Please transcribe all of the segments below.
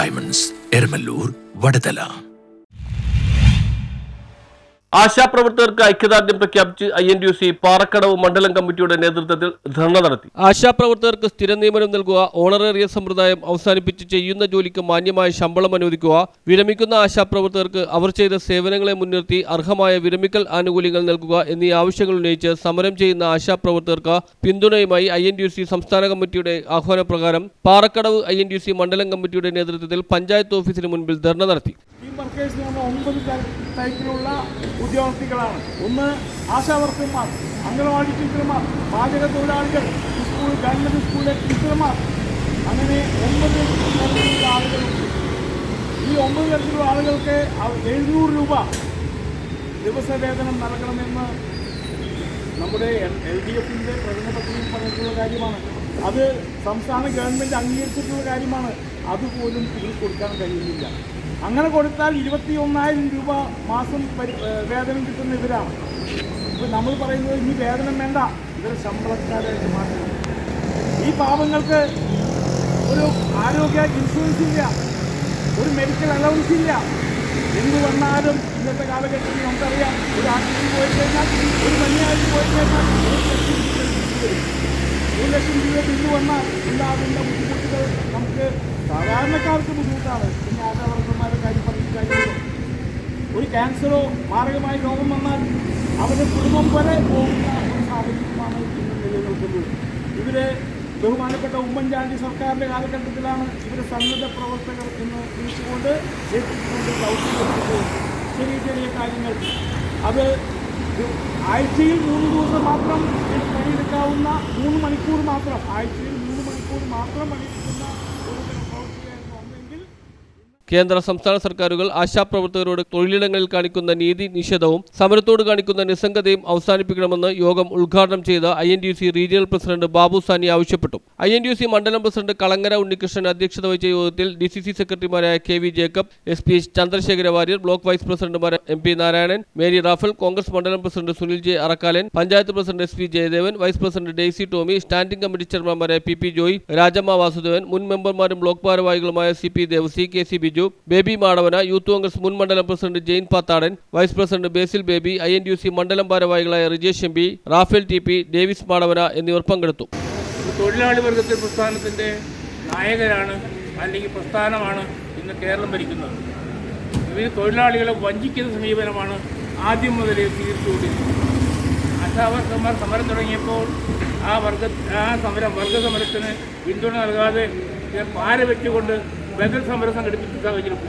Diamonds, Eramallur, Vadathala. ആശാപ്രവർത്തകർക്ക് ഐക്യദാർഢ്യം പ്രഖ്യാപിച്ച് INTUC Parakkadavu മണ്ഡലം കമ്മിറ്റിയുടെ നേതൃത്വത്തിൽ ധർണ നടത്തി. ആശാപ്രവർത്തകർക്ക് സ്ഥിര നിയമനം നൽകുക, ഓണറേറിയ സമ്പ്രദായം അവസാനിപ്പിച്ച് ചെയ്യുന്ന ജോലിക്ക് മാന്യമായ ശമ്പളം അനുവദിക്കുക, വിരമിക്കുന്ന ആശാപ്രവർത്തകർക്ക് അവർ ചെയ്ത സേവനങ്ങളെ മുൻനിർത്തി അർഹമായ വിരമിക്കൽ ആനുകൂല്യങ്ങൾ നൽകുക എന്നീ ആവശ്യങ്ങൾ ഉന്നയിച്ച് സമരം ചെയ്യുന്ന ആശാപ്രവർത്തകർക്ക് പിന്തുണയുമായി INTUC സംസ്ഥാന കമ്മിറ്റിയുടെ ആഹ്വാനപ്രകാരം പാറക്കടവ് INTUC മണ്ഡലം കമ്മിറ്റിയുടെ നേതൃത്വത്തിൽ പഞ്ചായത്ത് ഓഫീസിന് മുൻപിൽ ധർണ നടത്തി. ഉദ്യോഗാർത്ഥികളാണ്. ഒന്ന് ആശാവർക്കർമാർ, അംഗനവാടി ടീച്ചർമാർ, പാചക തൊഴിലാളികൾ, ഗവൺമെൻറ് സ്കൂളിലെ ടീച്ചർമാർ, അങ്ങനെ 9 തരത്തിലുള്ള ആളുകളുണ്ട്. ഈ 9 തരത്തിലുള്ള ആളുകൾക്ക് 700 രൂപ ദിവസവേതനം നൽകണമെന്ന് നമ്മുടെ LDFിൻ്റെ പ്രകടന പത്രികയിൽ പറഞ്ഞിട്ടുള്ള കാര്യമാണ്. അത് സംസ്ഥാന ഗവൺമെൻറ് അംഗീകരിച്ചിട്ടുള്ള കാര്യമാണ്. അതുപോലും ഇതിൽ കൊടുക്കാൻ കഴിയുന്നില്ല. അങ്ങനെ കൊടുത്താൽ 21,000 രൂപ മാസം വേതനം കിട്ടുന്ന ഇവരാണ്. ഇപ്പോൾ നമ്മൾ പറയുന്നത് ഇനി വേതനം വേണ്ട, ഇവർ ശമ്പളക്കാരായിട്ട് മാറ്റണം. ഈ പാവങ്ങൾക്ക് ഒരു ആരോഗ്യ ഇൻഷുറൻസ് ഇല്ല, ഒരു മെഡിക്കൽ അലവൻസ് ഇല്ല. എന്ത് വന്നാലും ഇന്നത്തെ കാലഘട്ടത്തിൽ നമുക്കറിയാം, ഒരു ആശുപത്രി പോയി കഴിഞ്ഞാൽ, ഒരു മഞ്ഞാഴ്ച പോയി കഴിഞ്ഞാൽ 1 ലക്ഷം രൂപ ബില്ല് വന്നാൽ ഉണ്ടാകുന്ന ബുദ്ധിമുട്ടുകൾ നമുക്ക് സാധാരണക്കാർക്ക് ബുദ്ധിമുട്ടാണ്. പിന്നെ ആശാവർക്കന്മാരുടെ കാര്യം പറഞ്ഞ കാര്യമില്ല. ഒരു ക്യാൻസറോ മാരകമായ രോഗം വന്നാൽ അവരുടെ കുടുംബം വരെ പോകുന്ന ഒരു സാഹചര്യമാണ് ഇന്ന് നിലനിൽക്കുന്നത്. ഇവര് ബഹുമാനപ്പെട്ട ഉമ്മൻചാണ്ടി സർക്കാരിൻ്റെ കാലഘട്ടത്തിലാണ് ഇവർ സന്നദ്ധ പ്രവർത്തകർ എന്ന് വിളിച്ചുകൊണ്ട് ഏൽപ്പിച്ചുകൊണ്ട് ദൗത്യമെടുത്തത്. ചെറിയ ചെറിയ കാര്യങ്ങൾ അത് ആഴ്ചയിൽ 3 ദിവസം മാത്രം പണിയെടുക്കാവുന്ന 3 മണിക്കൂർ മാത്രം, ആഴ്ചയിൽ 3 മണിക്കൂർ മാത്രം പണിയെടുക്കുന്ന ഒരു പ്രവൃത്തിയായിരുന്നു അന്നെങ്കിൽ. കേന്ദ്ര സംസ്ഥാന സർക്കാരുകൾ ആശാപ്രവർത്തകരോട് തൊഴിലിടങ്ങളിൽ കാണിക്കുന്ന നീതി നിഷേധവും സമരത്തോട് കാണിക്കുന്ന നിസ്സംഗതയും അവസാനിപ്പിക്കണമെന്ന് യോഗം ഉദ്ഘാടനം ചെയ്ത INTUC റീജിയണൽ പ്രസിഡന്റ് ബാബു സാനി ആവശ്യപ്പെട്ടു. INTUC മണ്ഡലം പ്രസിഡന്റ് കളങ്ങര ഉണ്ണികൃഷ്ണൻ അധ്യക്ഷത വഹിച്ച യോഗത്തിൽ DCC സെക്രട്ടറിമാരായ KV Jacob, SPH Chandrasekhara Warrier, block vice പ്രസിഡന്റുമാരായ MP Narayanan, Mary Raphael, Congress മണ്ഡലം president Sunil J Arakkalan, panchayat president SP Jayadevan, vice president Daisy Tomy, standing committee ചെയർമാൻമാരായ PP ജോയ്, രാജമ്മ വാസുദേവൻ, മുൻ മെമ്പർമാരും ബ്ലോക്ക് ഭാരവാഹികളുമായ CP Devassy, KC Biju, Baby Madavana, youth Congress മുൻ മണ്ഡലം president Jain Pathadan, vice president Basil Baby, INTUC മണ്ഡലം ഭാരവാഹികളായ Rijesh MP, Raphael TP, Davis Madavana എന്നിവർ പങ്കെടുത്തു. തൊഴിലാളി വർഗത്തിൽ പ്രസ്ഥാനത്തിൻ്റെ നായകരാണ്, അല്ലെങ്കിൽ പ്രസ്ഥാനമാണ് ഇന്ന് കേരളം ഭരിക്കുന്നത്. ഇവർ തൊഴിലാളികളെ വഞ്ചിക്കുന്ന സമീപനമാണ് ആദ്യം മുതലേ സ്വീകരിച്ചുകൊണ്ടിരുന്നത്. ആശാവർക്കന്മാർ സമരം തുടങ്ങിയപ്പോൾ വർഗസമരത്തിന് പിന്തുണ നൽകാതെ പാര വെച്ചുകൊണ്ട് ബദൽ സമരം സംഘടിപ്പിച്ച സാഹചര്യം.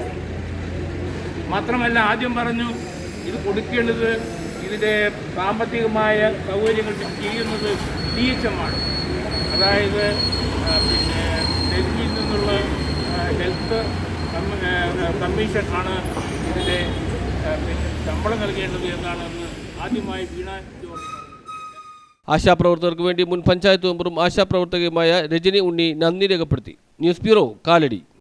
മാത്രമല്ല, ആദ്യം പറഞ്ഞു ഇത് കൊടുക്കേണ്ടത്, ഇതിൻ്റെ സാമ്പത്തികമായ സൗകര്യങ്ങൾ ചെയ്യുന്നത് DHM ആണ്. അതായത് ഡൽഹിയിൽ നിന്നുള്ള ഹെൽത്ത് കമ്മീഷൻ ആണ് ഇതിൻ്റെ ശമ്പളം നൽകേണ്ടത് എന്നാണ് ആദ്യമായി വീണ ജോർജ്. ആശാപ്രവർത്തകർക്ക് വേണ്ടി മുൻ പഞ്ചായത്ത് മെമ്പറും ആശാപ്രവർത്തകയുമായ രജനി ഉണ്ണി നന്ദി രേഖപ്പെടുത്തി. News bureau, Kalady.